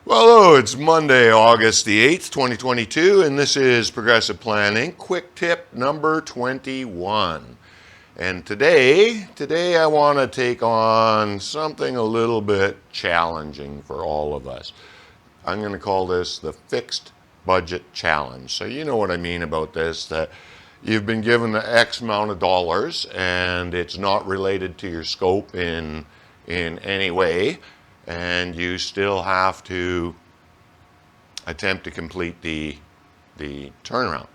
Well, hello, it's Monday, August the 8th, 2022, and this is Progressive Planning Quick Tip number 21. And today I want to take on something a little bit challenging for all of us. I'm going to call this the fixed budget challenge. So you know what I mean about this, that you've been given X amount of dollars and it's not related to your scope in any way, and you still have to attempt to complete the turnaround.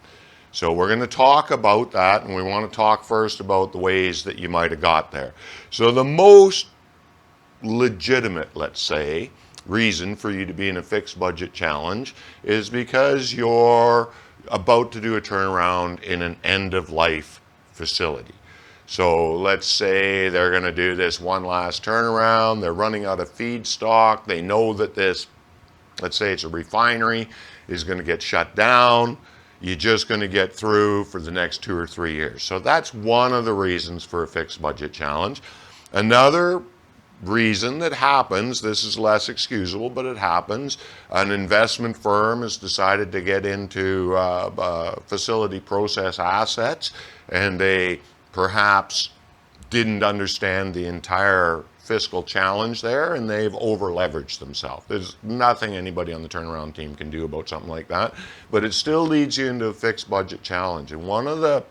So we're going to talk about that, and we want to talk first about the ways that you might have got there. So the most legitimate, let's say, reason for you to be in a fixed budget challenge is because you're about to do a turnaround in an end-of-life facility. So let's say they're going to do this one last turnaround, they're running out of feedstock, they know that this, let's say it's a refinery, is going to get shut down, you're just going to get through for the next 2 or 3 years. So that's one of the reasons for a fixed budget challenge. Another reason that happens, this is less excusable, but it happens, an investment firm has decided to get into facility process assets, and they perhaps didn't understand the entire fiscal challenge there, and they've over-leveraged themselves. There's nothing anybody on the turnaround team can do about something like that, but it still leads you into a fixed budget challenge. And one of the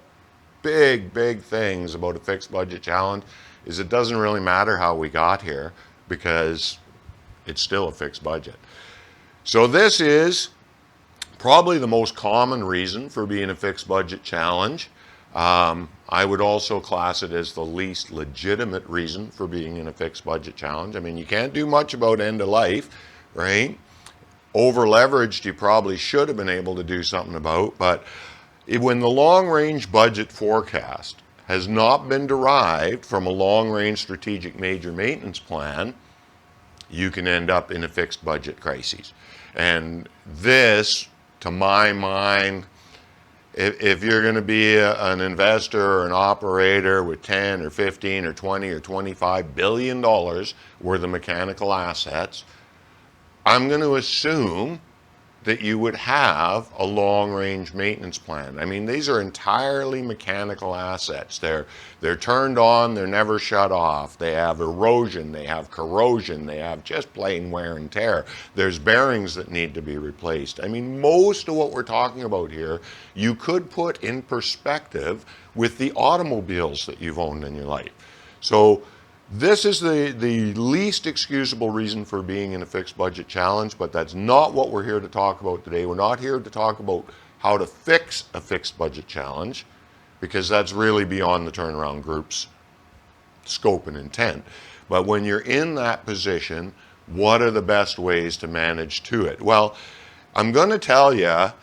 big things about a fixed budget challenge is it doesn't really matter how we got here, because it's still a fixed budget. So this is probably the most common reason for being a fixed budget challenge. I would also class it as the least legitimate reason for being in a fixed budget challenge. I mean, you can't do much about end of life, right? Over leveraged, you probably should have been able to do something about, but when the long range budget forecast has not been derived from a long range strategic major maintenance plan, you can end up in a fixed budget crisis. And this, to my mind, if you're going to be an investor or an operator with 10 or 15 or 20 or 25 billion dollars worth of mechanical assets, I'm going to assume that you would have a long-range maintenance plan. I mean, these are entirely mechanical assets. They're turned on, they're never shut off. They have erosion, they have corrosion, they have just plain wear and tear. There's bearings that need to be replaced. I mean, most of what we're talking about here, you could put in perspective with the automobiles that you've owned in your life. So this is the least excusable reason for being in a fixed budget challenge, but that's not what we're here to talk about today. We're not here to talk about how to fix a fixed budget challenge, because that's really beyond the turnaround group's scope and intent. But when you're in that position, what are the best ways to manage to it? Well, I'm going to tell you,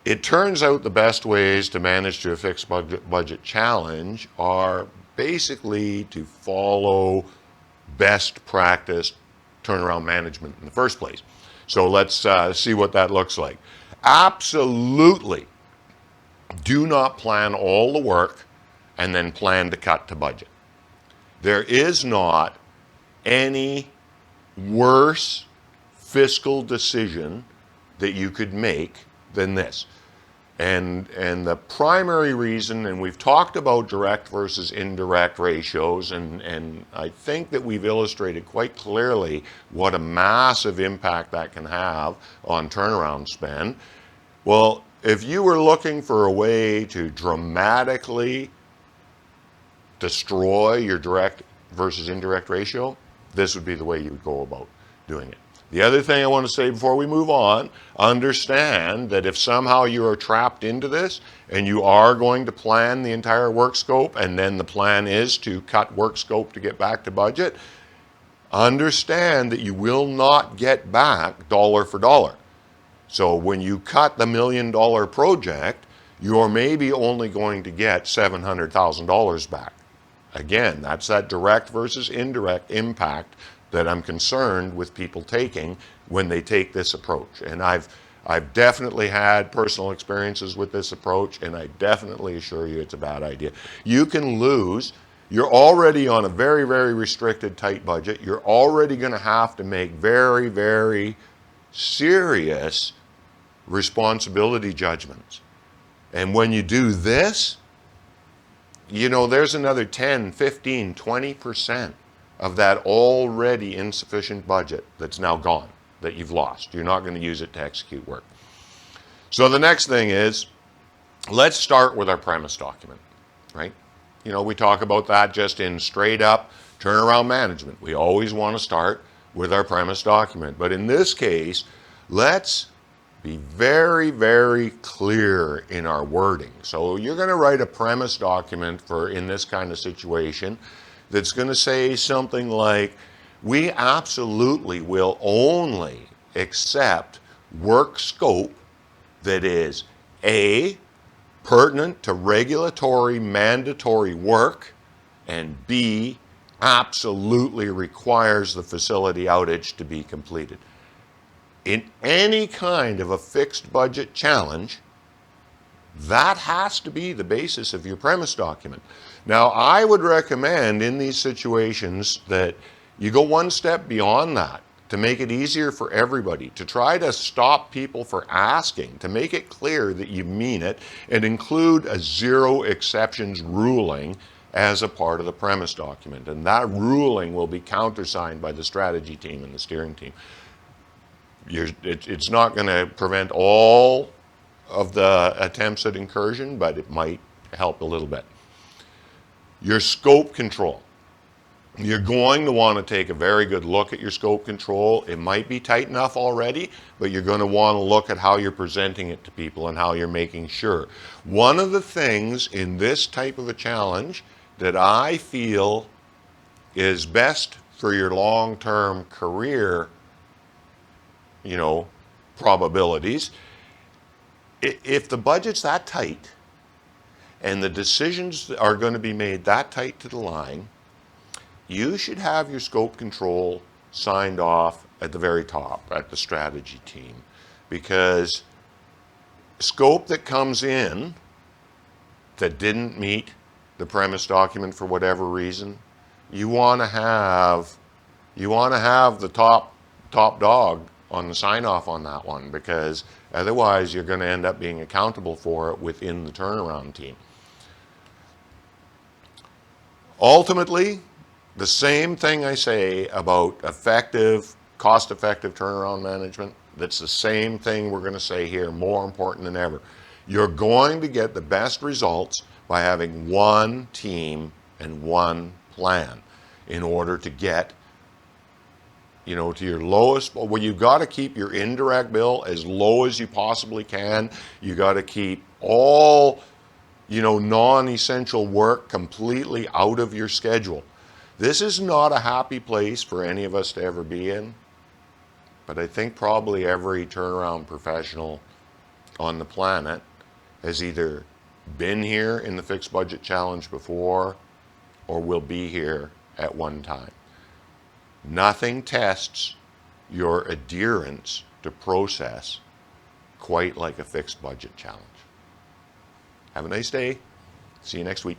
it turns out the best ways to manage to a fixed budget challenge are basically to follow best practice turnaround management in the first place. So let's see what that looks like. Absolutely do not plan all the work and then plan to cut to budget. There is not any worse fiscal decision that you could make than this. And the primary reason, and we've talked about direct versus indirect ratios, and I think that we've illustrated quite clearly what a massive impact that can have on turnaround spend. Well, if you were looking for a way to dramatically destroy your direct versus indirect ratio, this would be the way you would go about doing it. The other thing I want to say before we move on, understand that if somehow you are trapped into this and you are going to plan the entire work scope, and then the plan is to cut work scope to get back to budget, understand that you will not get back dollar for dollar. So when you cut the $1 million project, you're maybe only going to get $700,000 back. Again, that's that direct versus indirect impact that I'm concerned with people taking when they take this approach. And I've definitely had personal experiences with this approach, and I definitely assure you it's a bad idea. You can lose You're already on a very, very restricted, tight budget. You're already going to have to make very, very serious responsibility judgments. And when you do this, you know, there's another 10, 15, 20% of that already insufficient budget that's now gone, that you've lost. You're not going to use it to execute work. So the next thing is, let's start with our premise document, right? You know, we talk about that just in straight up turnaround management. We always want to start with our premise document. But in this case, let's be very, very clear in our wording. So you're going to write a premise document for in this kind of situation that's going to say something like, we absolutely will only accept work scope that is A, pertinent to regulatory mandatory work, and B, absolutely requires the facility outage to be completed. In any kind of a fixed budget challenge, that has to be the basis of your premise document. Now, I would recommend in these situations that you go one step beyond that to make it easier for everybody, to try to stop people for asking, to make it clear that you mean it, and include a zero exceptions ruling as a part of the premise document. And that ruling will be countersigned by the strategy team and the steering team. It's not going to prevent all of the attempts at incursion, but it might help a little bit. Your scope control. You're going to want to take a very good look at your scope control. It might be tight enough already, but you're going to want to look at how you're presenting it to people and how you're making sure. One of the things in this type of a challenge that I feel is best for your long-term career, you know, probabilities, if the budget's that tight and the decisions are going to be made that tight to the line, you should have your scope control signed off at the very top, at the strategy team. Because scope that comes in that didn't meet the premise document for whatever reason, you want to have the top dog on the sign off on that one, because otherwise you're going to end up being accountable for it within the turnaround team. Ultimately, the same thing I say about effective, cost-effective turnaround management, that's the same thing we're going to say here, more important than ever. You're going to get the best results by having one team and one plan in order to get, you know, to your lowest. Well, you've got to keep your indirect bill as low as you possibly can. You got to keep all, you know, non-essential work completely out of your schedule. This is not a happy place for any of us to ever be in, but I think probably every turnaround professional on the planet has either been here in the fixed budget challenge before or will be here at one time. Nothing tests your adherence to process quite like a fixed budget challenge. Have a nice day. See you next week.